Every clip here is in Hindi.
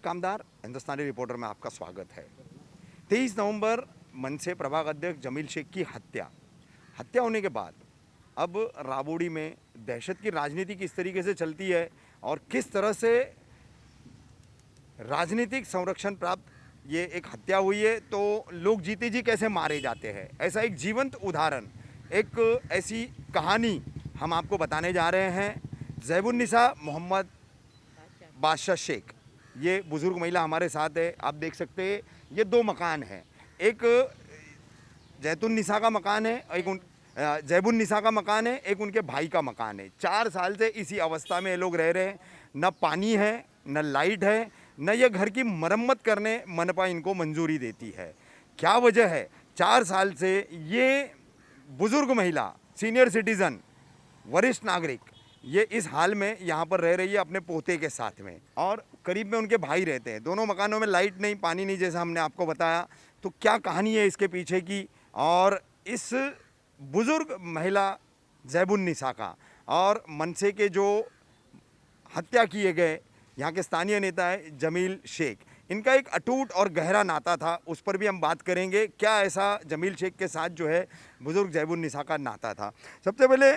कामदार हिंदुस्तानी रिपोर्टर में आपका स्वागत है। 23 नवंबर मनसे प्रभाग अध्यक्ष जमील शेख की हत्या होने के बाद अब राबोड़ी में दहशत की राजनीति किस तरीके से चलती है और किस तरह से राजनीतिक संरक्षण प्राप्त ये एक हत्या हुई है, तो लोग जीते जी कैसे मारे जाते हैं, ऐसा एक जीवंत उदाहरण, एक ऐसी कहानी हम आपको बताने जा रहे हैं। ज़ैबुन्निसा मोहम्मद बादशाह शेख, ये बुज़ुर्ग महिला हमारे साथ है। आप देख सकते हैं ये दो मकान हैं, एक जैतुन्निसा का मकान है, एक ज़ैबुन्निसा का मकान है, एक उनके भाई का मकान है। 4 साल से इसी अवस्था में ये लोग रह रहे हैं। न पानी है, न लाइट है, न ये घर की मरम्मत करने मनपा इनको मंजूरी देती है। क्या वजह है? 4 साल से ये बुज़ुर्ग महिला, सीनियर सिटीज़न, वरिष्ठ नागरिक, ये इस हाल में यहाँ पर रह रही है अपने पोते के साथ में, और करीब में उनके भाई रहते हैं। दोनों मकानों में लाइट नहीं, पानी नहीं, जैसा हमने आपको बताया। तो क्या कहानी है इसके पीछे की, और इस बुज़ुर्ग महिला ज़ैबुन्निसा का और मनसे के जो हत्या किए गए यहाँ के स्थानीय नेता है जमील शेख, इनका एक अटूट और गहरा नाता था, उस पर भी हम बात करेंगे। क्या ऐसा जमील शेख के साथ जो है बुज़ुर्ग ज़ैबुन्निसा का नाता था? सबसे पहले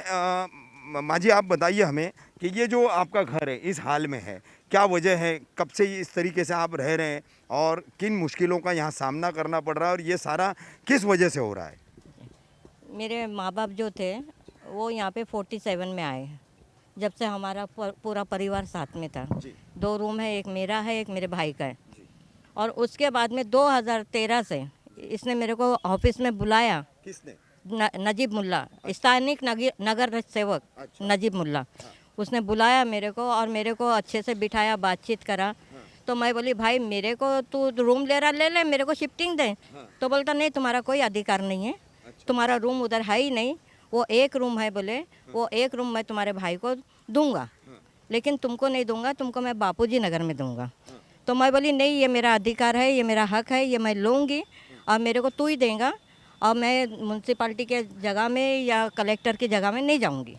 माँ जी आप बताइए हमें कि ये जो आपका घर है इस हाल में है, क्या वजह है, कब से इस तरीके से आप रह रहे हैं और किन मुश्किलों का यहाँ सामना करना पड़ रहा है, और ये सारा किस वजह से हो रहा है? मेरे माँ बाप जो थे वो यहाँ पे 47 में आए हैं, जब से हमारा पूरा परिवार साथ में था। 2 रूम है, एक मेरा है, एक मेरे भाई का है। और उसके बाद में 2013 से इसने मेरे को ऑफिस में बुलाया। किसने? नजीब मुल्ला, स्थानीय नगर सेवक। अच्छा। नजीब मुल्ला, उसने बुलाया मेरे को और मेरे को अच्छे से बिठाया, बातचीत करा। तो मैं बोली भाई मेरे को तू रूम ले रहा ले ले, मेरे को शिफ्टिंग दे। तो बोलता नहीं, तुम्हारा कोई अधिकार नहीं है, तुम्हारा रूम उधर है ही नहीं, वो एक रूम है बोले, वो एक रूम मैं तुम्हारे भाई को दूंगा, लेकिन तुमको नहीं दूंगा, तुमको मैं बापूजी नगर में दूंगा। तो मैं बोली नहीं, ये मेरा अधिकार है, ये मेरा हक है, ये मैं लूँगी और मेरे को तू ही देगा, और मैं म्यूनसिपाल्टी के जगह में या कलेक्टर की जगह में नहीं जाऊंगी।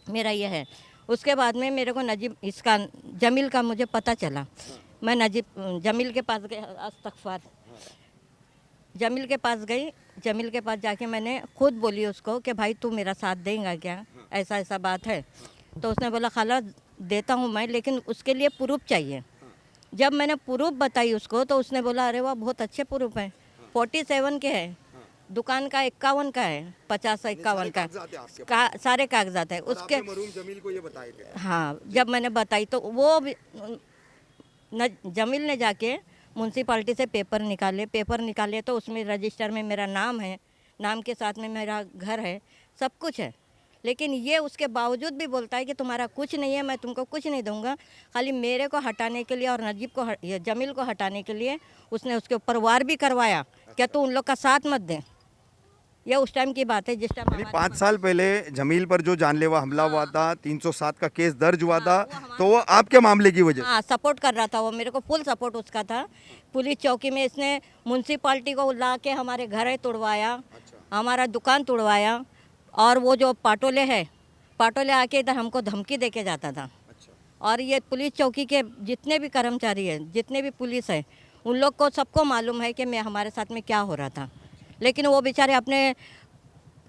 मेरा ये है। उसके बाद में मेरे को इसका जमील का मुझे पता चला। मैं जमील के पास गई, अस्तगफार, जमील के पास गई। जमील के पास जाके मैंने खुद बोली उसको कि भाई तू मेरा साथ देगा क्या, ऐसा ऐसा बात है। तो उसने बोला खाला देता हूँ मैं, लेकिन उसके लिए प्रूफ चाहिए। जब मैंने प्रूफ बताई उसको तो उसने बोला अरे वाह बहुत अच्छे प्रूफ हैं, 47 के हैं, दुकान का 51 का है, 50-51 का सारे कागजात है उसके। मरूम जमील को ये बताए थे? हाँ, जब मैंने बताई तो वो जमील ने जाके म्यूनसिपाल्टी से पेपर निकाले तो उसमें रजिस्टर में मेरा नाम है, नाम के साथ में मेरा घर है, सब कुछ है। लेकिन ये उसके बावजूद भी बोलता है कि तुम्हारा कुछ नहीं है, मैं तुमको कुछ नहीं दूंगा। खाली मेरे को हटाने के लिए और जमील को हटाने के लिए उसने उसके ऊपर वार भी करवाया। क्या तू उन लोग का साथ मत दे। ये उस टाइम की बात है जिस टाइम 5 साल पहले जमील पर जो जानलेवा हमला हुआ था, 307 का केस दर्ज हुआ था, तो वो आपके मामले की वजह? हाँ, सपोर्ट कर रहा था वो, मेरे को फुल सपोर्ट उसका था। पुलिस चौकी में इसने म्यूनसिपाल्टी को ला के हमारे घर तोड़वाया, हमारा दुकान तोड़वाया, और वो जो पाटोले आके इधर हमको धमकी दे के जाता था। और ये पुलिस चौकी के जितने भी कर्मचारी हैं, जितने भी पुलिस है, उन लोग को सबको मालूम है कि हमारे साथ में क्या हो रहा था। लेकिन वो बेचारे अपने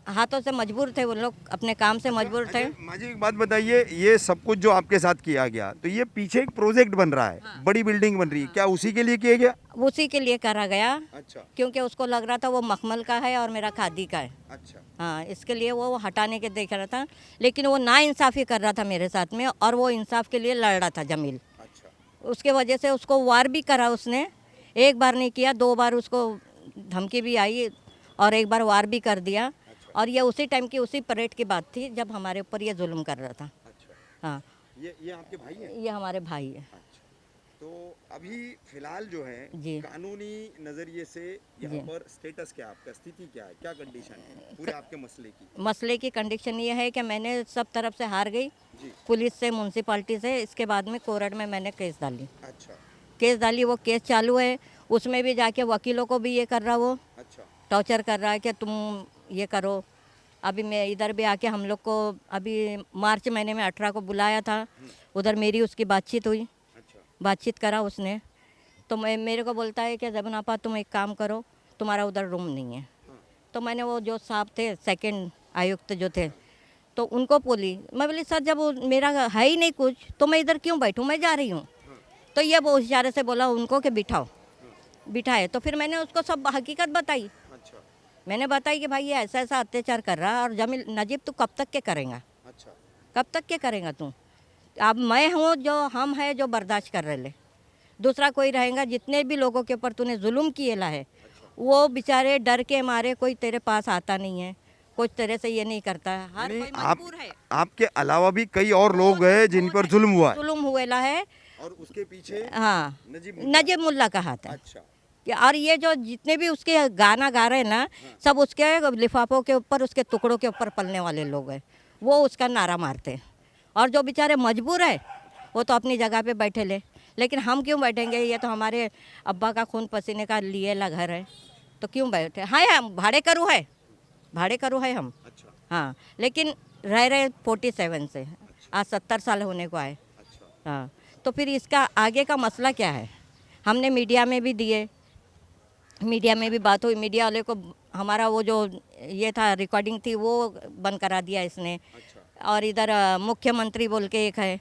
हाथों से मजबूर थे, वो लोग अपने काम से मजबूर थे। माँ जी एक बात बताइए, ये सब कुछ जो आपके साथ किया गया, तो ये पीछे एक प्रोजेक्ट बन रहा है, हाँ। बड़ी बिल्डिंग बन रही है, क्या उसी के लिए किया गया? उसी के लिए करा गया। अच्छा। क्योंकि उसको लग रहा था वो मखमल का है और मेरा खादी का है। अच्छा। हाँ, इसके लिए वो हटाने के देख रहा था, लेकिन वो नाइंसाफ़ी कर रहा था मेरे साथ में, और वो इंसाफ के लिए लड़ रहा था जमील। अच्छा। उसके वजह से उसको वार भी करा उसने, एक बार नहीं किया, 2 बार उसको धमकी भी आई और एक बार वार भी कर दिया। और ये उसी टाइम की, उसी परेड की बात थी जब हमारे ऊपर ये जुल्म कर रहा था। अच्छा। हाँ, ये आपके भाई हैं? ये हमारे भाई है। अच्छा। तो अभी फिलहाल जो है जी। कानूनी नजरिए से यहाँ पर स्टेटस क्या है आपका, स्थिति क्या है, क्या कंडीशन है पूरे आपके मसले की? मसले की कंडीशन ये है कि मैंने सब तरफ से हार गई, पुलिस से, म्यूनसिपाल्टी से। इसके बाद में कोर्ट में मैंने केस डाली। अच्छा। केस डाली, वो केस चालू है, उसमें भी जाके वकीलों को भी ये कर रहा, वो अच्छा। टॉर्चर कर रहा है कि तुम ये करो। अभी मैं इधर भी आके हम लोग को अभी मार्च महीने में 18 को बुलाया था, उधर मेरी उसकी बातचीत हुई। अच्छा। बातचीत करा उसने, तो मैं मेरे को बोलता है कि जबन आपा तुम एक काम करो, तुम्हारा उधर रूम नहीं है। तो मैंने वो जो साहब थे सेकंड आयुक्त जो थे, तो उनको बोली, मैं बोली सर जब वो मेरा है ही नहीं कुछ तो मैं इधर क्यों बैठूं, मैं जा रही हूँ। तो ये वो इशारे से बोला उनको कि बिठाओ, बिठाए। तो फिर मैंने उसको सब हकीकत बताई। अच्छा मैंने बताई कि भाई ये ऐसा ऐसा अत्याचार कर रहा है, और जमील नजीब तू कब तक के करेगा, अच्छा कब तक के करेगा तू। अब मैं हूँ जो हम है जो बर्दाश्त कर रहे, दूसरा कोई रहेगा। जितने भी लोगों के ऊपर तूने जुल्म किएला है, वो बेचारे डर के मारे कोई तेरे पास आता नहीं है, कुछ तेरे से ये नहीं करता है, हर यानी कोई आप मजबूर है। आपके अलावा भी कई और लोग हैं जिन पर जुल्म हुआ है जुल्म हुएला है। और उसके पीछे हाँ, नजीब नजीब मुल्ला का हाथ है। अच्छा और ये जो जितने भी उसके गाना गा रहे हैं ना, सब उसके लिफाफों के ऊपर, उसके टुकड़ों के ऊपर पलने वाले लोग हैं, वो उसका नारा मारते हैं। और जो बेचारे मजबूर है वो तो अपनी जगह पे बैठे ले, लेकिन हम क्यों बैठेंगे, ये तो हमारे अब्बा का खून पसीने का लिए ला घर है, तो क्यों बैठे। हाँ, हम भाड़े करू है, भाड़े करू है हम। अच्छा हाँ, लेकिन रह रहे 47 से, आज 70 साल होने को आए। अच्छा हाँ, तो फिर इसका आगे का मसला क्या है। हमने मीडिया में भी दिए, मीडिया में भी बात हुई, मीडिया वाले को हमारा वो जो ये था रिकॉर्डिंग थी वो बंद करा दिया इसने। अच्छा और इधर मुख्यमंत्री बोल के एक है,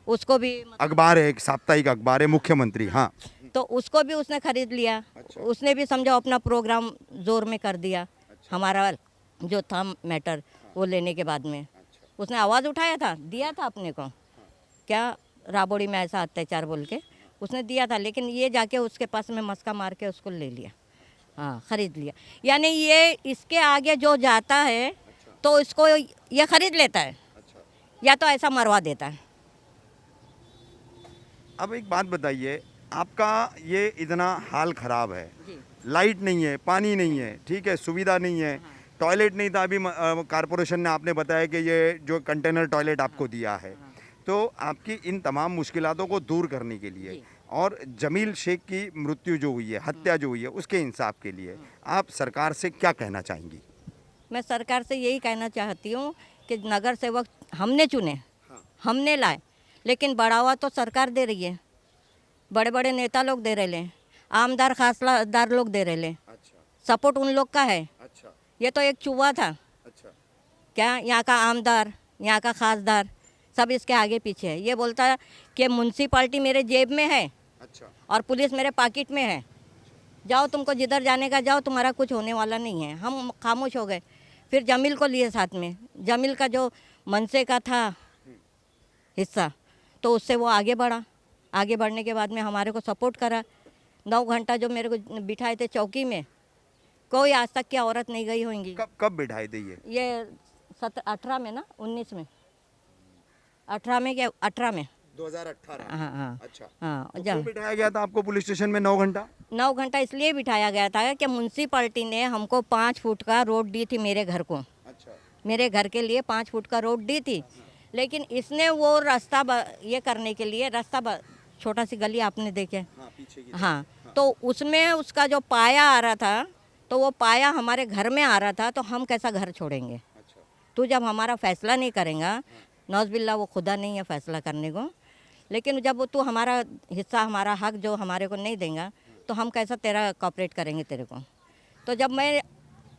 उसको भी अखबार है, एक साप्ताहिक अखबार है मुख्यमंत्री। हाँ तो उसको भी उसने खरीद लिया। अच्छा। उसने भी समझो अपना प्रोग्राम जोर में कर दिया। अच्छा। हमारा जो था मैटर वो लेने के बाद में अच्छा उसने आवाज़ उठाया था, दिया था अपने को, क्या राबोड़ी में ऐसा अत्याचार बोल के उसने दिया था, लेकिन ये जाके उसके पास में मस्का मार के उसको ले लिया। हाँ, खरीद लिया। यानी ये इसके आगे जो जाता है तो इसको ये खरीद लेता है, अच्छा या तो ऐसा मरवा देता है। अब एक बात बताइए, आपका ये इतना हाल खराब है, जी। लाइट नहीं है, पानी नहीं है, ठीक है, सुविधा नहीं है, टॉयलेट नहीं था, अभी कारपोरेशन ने आपने बताया कि ये जो कंटेनर टॉयलेट आपको दिया है, तो आपकी इन तमाम मुश्किलातों को दूर करने के लिए जी। और जमील शेख की मृत्यु जो हुई है, हत्या जो हुई है, उसके इंसाफ के लिए आप सरकार से क्या कहना चाहेंगी? मैं सरकार से यही कहना चाहती हूँ कि नगर सेवक हमने चुने, हमने लाए, लेकिन बढ़ावा तो सरकार दे रही है, बड़े बड़े नेता लोग दे रहे हैं, आमदार खासदार लोग दे रहे हैं, अच्छा सपोर्ट उन लोग का है। अच्छा ये तो एक चूहा था अच्छा क्या, यहाँ का आमदार, यहाँ का खासदार सब इसके आगे पीछे है। ये बोलता है कि म्यूनसिपाल्टी मेरे जेब में है अच्छा और पुलिस मेरे पॉकेट में है, जाओ तुमको जिधर जाने का जाओ, तुम्हारा कुछ होने वाला नहीं है। हम खामोश हो गए। फिर जमील को लिए साथ में, जमील का जो मनसे का था हिस्सा, तो उससे वो आगे बढ़ा। आगे बढ़ने के बाद में हमारे को सपोर्ट करा। 9 घंटा जो मेरे को बिठाए थे चौकी में, कोई आज तक की औरत नहीं गई होंगी। कब कब बिठाए थे ये? 18 में ना, 19 में, 18 में क्या, 18 में। 2018। हाँ हाँ अच्छा, हाँ। तो क्यों बिठाया गया था आपको पुलिस स्टेशन में 9 घंटा? 9 घंटा इसलिए बिठाया गया था कि म्यूनसिपाल्टी ने हमको 5 फुट का रोड दी थी मेरे घर को, अच्छा मेरे घर के लिए 5 फुट का रोड दी थी। लेकिन इसने वो रास्ता ये करने के लिए रास्ता छोटा सी गली आपने देखे, हाँ, पीछे की हाँ, तो उसमें उसका जो पाया आ रहा था, तो वो पाया हमारे घर में आ रहा था, तो हम कैसा घर छोड़ेंगे। अच्छा तू जब हमारा फैसला नहीं करेगा, नौज़बिल्ला वो खुदा नहीं है फैसला करने को, लेकिन जब तू हमारा हिस्सा, हमारा हक जो हमारे को नहीं देगा, तो हम कैसा तेरा कॉपरेट करेंगे तेरे को। तो जब मैं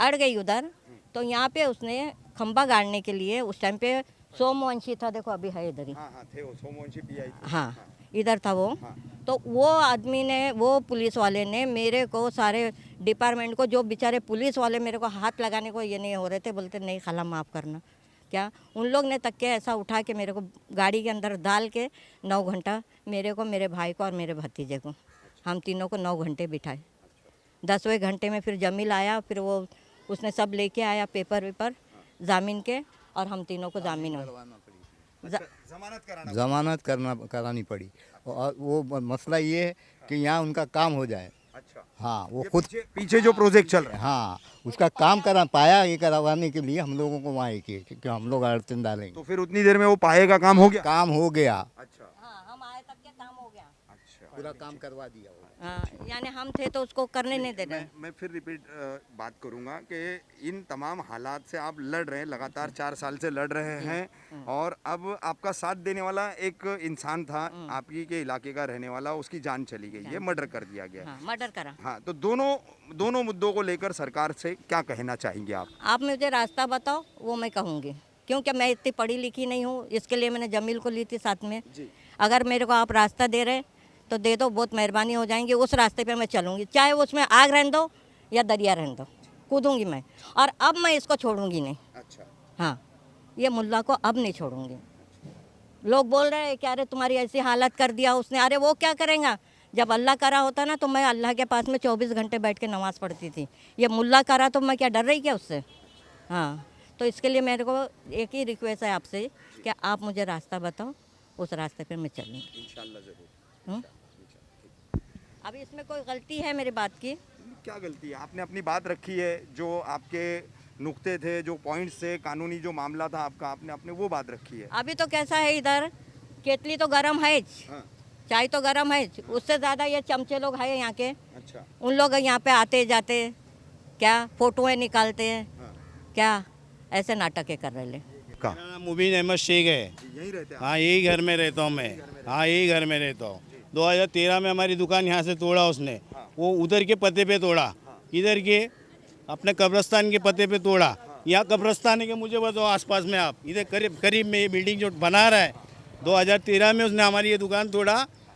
अड़ गई उधर, तो यहाँ पे उसने खंबा गाड़ने के लिए, उस टाइम पे सोमवंशी था, देखो अभी है इधर ही, हाँ हाँ थे वो सोमवंशी पीआई थे। हाँ इधर था वो। हाँ। तो वो आदमी ने, वो पुलिस वाले ने मेरे को, सारे डिपार्टमेंट को, जो बेचारे पुलिस वाले मेरे को हाथ लगाने को ये नहीं हो रहे थे, बोलते नहीं खाला माफ़ करना, क्या उन लोग ने तक के ऐसा उठा के मेरे को गाड़ी के अंदर डाल के 9 घंटा मेरे को, मेरे भाई को और मेरे भतीजे को, हम तीनों को 9 घंटे बिठाए। 10वें घंटे में फिर जमील आया, फिर वो उसने सब लेके आया पेपर वेपर जामीन के, और हम तीनों को जामीन जमानत करानी पड़ी। और वो मसला ये है कि यहाँ उनका काम हो जाए। अच्छा हाँ, वो ये खुद, पीछे जो प्रोजेक्ट चल रहा है, हाँ, उसका काम करा पाया, ये करवाने के लिए हम लोगों को वहाँ एक किए क्योंकि हम लोग अड़चन डालेंगे। तो फिर उतनी देर में वो पाए का काम हो गया? काम हो गया। अच्छा हाँ, हम आए तक के काम हो गया। अच्छा पूरा काम करवा दिया वो। हाँ, यानी हम थे तो उसको करने नहीं दे रहे। मैं फिर रिपीट बात करूंगा कि इन तमाम हालात से आप लड़ रहे हैं, लगातार 4 साल से लड़ रहे हैं, और अब आपका साथ देने वाला एक इंसान था आपकी के इलाके का रहने वाला, उसकी जान चली गई है, मर्डर कर दिया गया। हाँ, मर्डर करा। हाँ, तो दोनों मुद्दों को लेकर सरकार से क्या कहना चाहेंगे आप? आप मुझे रास्ता बताओ, वो मैं कहूँगी, क्योंकि मैं इतनी पढ़ी लिखी नहीं हूँ, इसके लिए मैंने जमील को ली थी साथ में। अगर मेरे को आप रास्ता दे रहे तो दे दो, बहुत मेहरबानी हो जाएंगी, उस रास्ते पे मैं चलूँगी, चाहे उसमें आग रहने दो या दरिया रहने दो, कूदूँगी मैं। और अब मैं इसको छोड़ूंगी नहीं। अच्छा। हाँ, ये मुल्ला को अब नहीं छोड़ूंगी। लोग बोल रहे हैं कि अरे तुम्हारी ऐसी हालत कर दिया उसने, अरे वो क्या करेगा, जब अल्लाह करा होता ना तो मैं अल्लाह के पास में 24 घंटे बैठ के नमाज़ पढ़ती थी। ये मुल्ला करा तो मैं क्या डर रही क्या उससे? हाँ, तो इसके लिए मेरे को एक ही रिक्वेस्ट है आपसे कि आप मुझे रास्ता बताओ, उस रास्ते पे मैं चलूँगी। इंशाल्लाह जरूर। अभी इसमें कोई गलती है मेरी बात की? क्या गलती है? आपने अपनी बात रखी है, जो आपके नुक्ते थे, जो पॉइंट्स थे, कानूनी जो मामला था आपका, आपने अपने वो बात रखी है। अभी तो कैसा है इधर, केतली तो गर्म है, हाँ, चाय तो गर्म है, उससे ज़्यादा ये चमचे लोग हैं यहाँ के, अच्छा। उन लोग यहाँ पे आते जाते क्या फोटोएं निकालते हैं, हाँ, क्या ऐसे नाटकें कर रहे हैं। का मेरा नाम मुबीन अहमद शेख है। यहीं रहते हैं आप? हाँ, यही घर में रहता हूँ मैं। हाँ, यही घर में रहता हूँ। 2013 में हमारी दुकान यहाँ से तोड़ा उसने, वो उधर के पते पे तोड़ा, इधर के अपने कब्रस्तान के पते पे तोड़ा। यहाँ कब्रस्तान है कि मुझे बताओ आसपास में, आप इधर करीब करीब में ये बिल्डिंग जो बना रहा है, 2013 में उसने हमारी ये दुकान तोड़ा,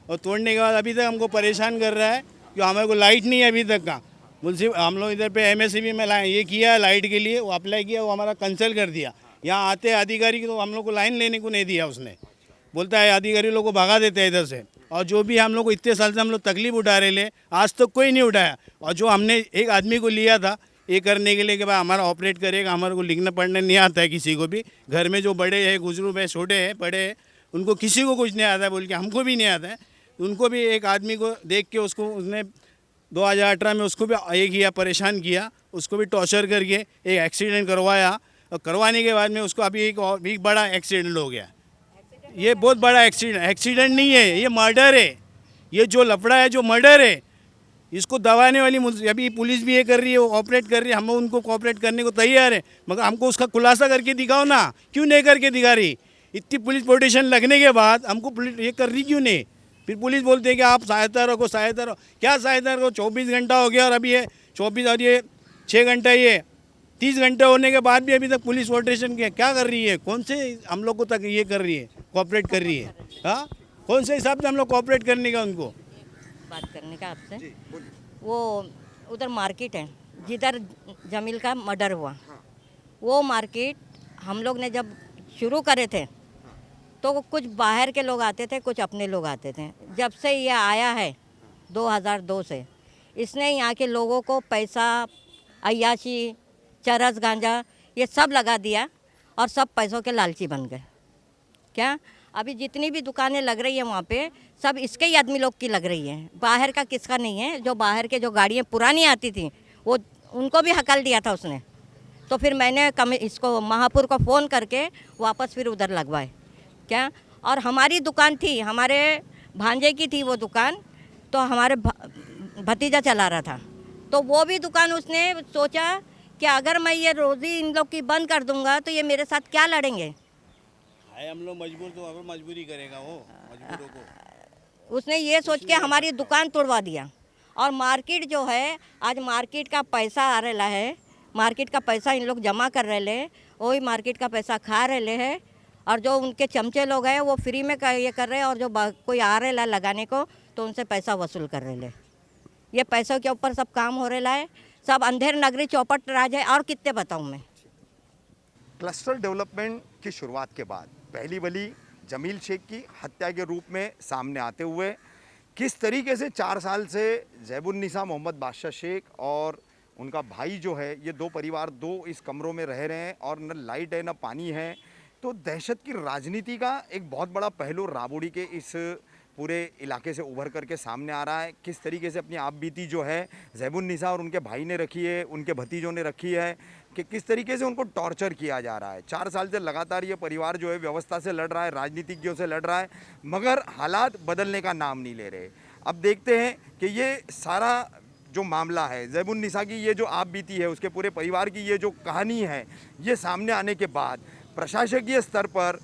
और तोड़ने के बाद अभी तक हमको परेशान कर रहा है कि हमारे को लाइट नहीं है अभी तक का। मुझसे हम लोग इधर पे MSCB में ये किया है लाइट के लिए, वो अप्लाई किया, वो हमारा कैंसिल कर दिया। यहाँ आते अधिकारी तो हम लोग को लाइन लेने को नहीं दिया उसने, बोलता है अधिकारी लोग को भगा देते हैं इधर से। और जो भी हम लोग को इतने साल से हम लोग तकलीफ उठा रहे ले, आज तक कोई नहीं उठाया। और जो हमने एक आदमी को लिया था ये करने के लिए कि भाई हमारा ऑपरेट करेगा, हमारे को लिखना पढ़ना नहीं आता है किसी को भी, घर में जो बड़े हैं, बुजुर्ग है, छोटे हैं, बड़े हैं, उनको किसी को कुछ नहीं आता है बोल के, हमको भी नहीं आता है। उनको भी एक आदमी को देख के उसको उसने 2018 में उसको भी ये किया, परेशान किया, उसको भी टॉर्चर करके एक एक्सीडेंट करवाया, और करवाने के बाद में उसको अभी एक बड़ा एक्सीडेंट हो गया। ये बहुत बड़ा एक्सीडेंट नहीं है, ये मर्डर है। ये जो लफड़ा है, जो मर्डर है, इसको दबाने वाली अभी पुलिस भी ये कर रही है, वो ऑपरेट कर रही है, हम उनको कोऑपरेट करने को तैयार है, मगर हमको उसका खुलासा करके दिखाओ ना, क्यों नहीं करके दिखा रही? इतनी पुलिस प्रोटेक्शन लगने के बाद हमको पुलिस ये कर रही क्यों नहीं? फिर पुलिस बोलते हैं कि आप सहायता रखो, सहायता रखो। क्या सहायता रखो? 24 घंटा हो गया और अभी ये 24 और ये 6 घंटा, ये 30 घंटे होने के बाद भी अभी तक पुलिस प्रोटेक्शन क्या कर रही है? कौन से हम लोग को तक ये कर रही है, कोऑपरेट कर रही है? हाँ, कौन से हिसाब से हम लोग कोऑपरेट करने का उनको? बात करने का आपसे, वो उधर मार्केट है जिधर जमील का मर्डर हुआ, वो मार्केट हम लोग ने जब शुरू करे थे तो कुछ बाहर के लोग आते थे, कुछ अपने लोग आते थे। जब से ये आया है 2002 से, इसने यहाँ के लोगों को पैसा, अय्याशी, चरस, गांजा ये सब लगा दिया और सब पैसों के लालची बन गए। क्या अभी जितनी भी दुकानें लग रही है वहाँ पे सब इसके ही आदमी लोग की लग रही है, बाहर का किसका नहीं है। जो बाहर के जो गाड़ियाँ पुरानी आती थी वो उनको भी हकल दिया था उसने। तो फिर मैंने इसको महापुर को फ़ोन करके वापस फिर उधर लगवाए क्या। और हमारी दुकान थी, हमारे भांजे की थी वो दुकान, तो हमारे भतीजा चला रहा था, तो वो भी दुकान उसने सोचा कि अगर मैं ये रोज़ी इन लोग की बंद कर दूंगा तो ये मेरे साथ क्या लड़ेंगे। है हम लोग मजबूर, तो अब मजबूरी करेगा वो मजबूरों को। उसने ये सोच के हमारी दुकान तोड़वा दिया। और मार्केट जो है, आज मार्केट का पैसा आ रहा है, मार्केट का पैसा इन लोग जमा कर रहे हैं, वही मार्केट का पैसा खा रहे हैं। और जो उनके चमचे लोग हैं वो फ्री में ये कर रहे हैं, और जो कोई आ रहे लगाने को तो उनसे पैसा वसूल कर रहे हैं। ये पैसों के ऊपर सब काम हो रहा है, सब अंधेर नगरी चौपट राज है। और कितने बताऊँ मैं। क्लस्टर डेवलपमेंट की शुरुआत के बाद पहली बली जमील शेख की हत्या के रूप में सामने आते हुए किस तरीके से 4 साल से ज़ैबुन्निसा मोहम्मद बादशाह शेख और उनका भाई जो है, ये 2 परिवार 2 इस कमरों में रह रहे हैं और न लाइट है न पानी है। तो दहशत की राजनीति का एक बहुत बड़ा पहलू राबोडी के इस पूरे इलाके से उभर करके सामने आ रहा है। किस तरीके से अपनी आप बीती जो है ज़ैबुन्निसा और उनके भाई ने रखी है, उनके भतीजों ने रखी है, कि किस तरीके से उनको टॉर्चर किया जा रहा है। 4 साल से लगातार ये परिवार जो है व्यवस्था से लड़ रहा है, राजनीतिज्ञों से लड़ रहा है, मगर हालात बदलने का नाम नहीं ले रहे। अब देखते हैं कि ये सारा जो मामला है ज़ैबुन्निसा की, ये जो आप बीती है, उसके पूरे परिवार की ये जो कहानी है, ये सामने आने के बाद प्रशासकीय स्तर पर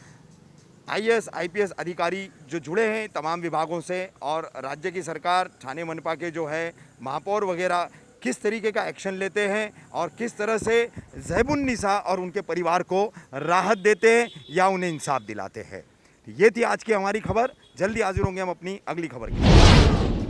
आईएएस आईपीएस अधिकारी जो जुड़े हैं तमाम विभागों से, और राज्य की सरकार, ठाणे मनपा के जो है महापौर वगैरह किस तरीके का एक्शन लेते हैं और किस तरह से ज़ैबुन्निसा और उनके परिवार को राहत देते हैं या उन्हें इंसाफ दिलाते हैं। ये थी आज की हमारी खबर। जल्दी हाजिर होंगे हम अपनी अगली खबर के साथ।